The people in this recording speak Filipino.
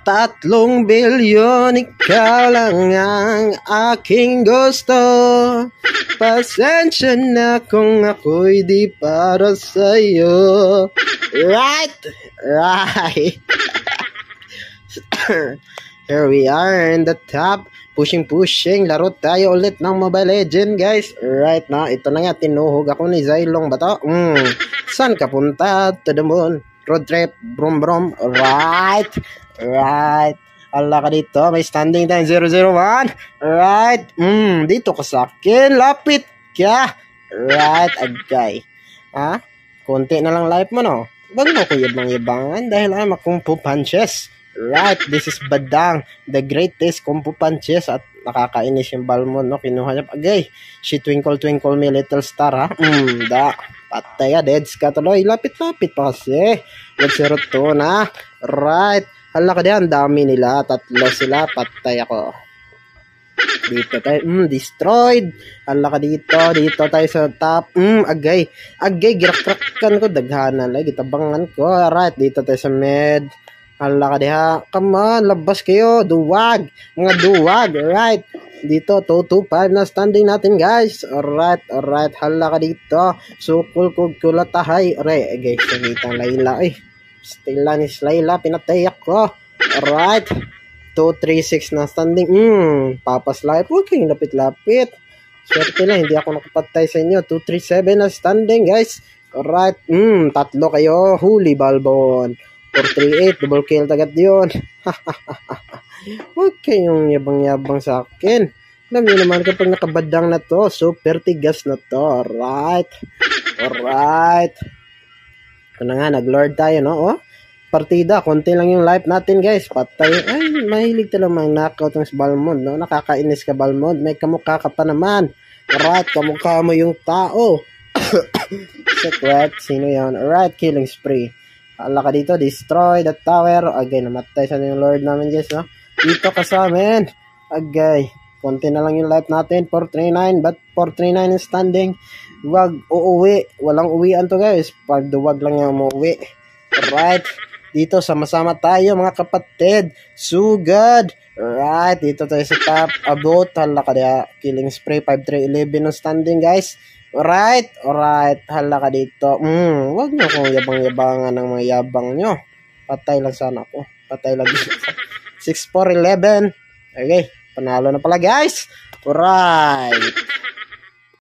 3 bilyon, ikaw lang ang aking gusto. Pasensya na kung ako'y di para sa'yo. Right. Here we are in the top. Pushing. Laro tayo ulit ng Mobile Legend, guys. Right na. Ito na nga. Tinuhog ako ni Zylong Bato. Saan ka punta? To the moon. Road trip. Brum. Right. Ala ka dito. May standing time 001. Right. Dito ka sa akin. Lapit ka. Right. Agay. Ha? Konti na lang life mo, no? Wag mo ko yabang-yabangan dahil I'm a Kung Fu Punches. Right, this is Badang, the greatest Kung Fu Punches, at nakakainis yung Balmond, no? Kinuha niya, agay, she twinkle me little star, ha? Patay ya, deads ka tuloy, lapit pa kasi, nagsiroto na, right, hala ka diyan, dami nila, 3 sila, patay ako. Dito tayo, destroyed, hala ka dito tayo sa top, agay, girak-rakan ko, daghanan, gitabangan ko, right, dito tayo sa mid, hala ka diha, come on, labas kayo, duwag, mga duwag, right, dito, 225 na standing natin, guys, alright, hala ka dito, sukul kulatahay, alright, guys, nagitang Layla, stila ni Layla, pinatay ako, alright, 236 na standing, papas life, huwag kayong lapit-lapit, swerte lang, hindi ako nakapatay sa inyo, 237 na standing, guys, alright, 3 kayo, huli Balbon, 438, double kill tagad yun. Huwag kayong yabang-yabang sa akin. Alam niyo naman kapag nakabadang na to, super tigas na to. Alright. Ito na nga, nag-lord tayo, no? Partida, konti lang yung life natin, guys. Patay. Ay, mahilig talaga mga knockout ng Balmond, no? Nakakainis ka, Balmond. May kamukha ka pa naman. Alright, kamukha mo yung tao. Secret, sino yan? Alright, killing spree. Ala ka dito, destroy the tower. Agay, namatay sa yung lord namin, guys, no? Dito ka sa amin. Agay, konti na lang yung life natin. 439, but 439 is standing. Wag uuwi. Walang uwian to, guys. Pag duwag lang yung umuwi. Alright. Dito, sama-sama tayo, mga kapatid. Sugad. Alright, dito tayo sa top. About, hala ka diya. Killing spray, 5311 no standing, guys. Alright, hala ka dito. Wag nyo kung yabang-yabangan ng mga yabang nyo. Patay lang sana ako. Patay lang dito. 6411. Okay, panalo na pala, guys. Alright.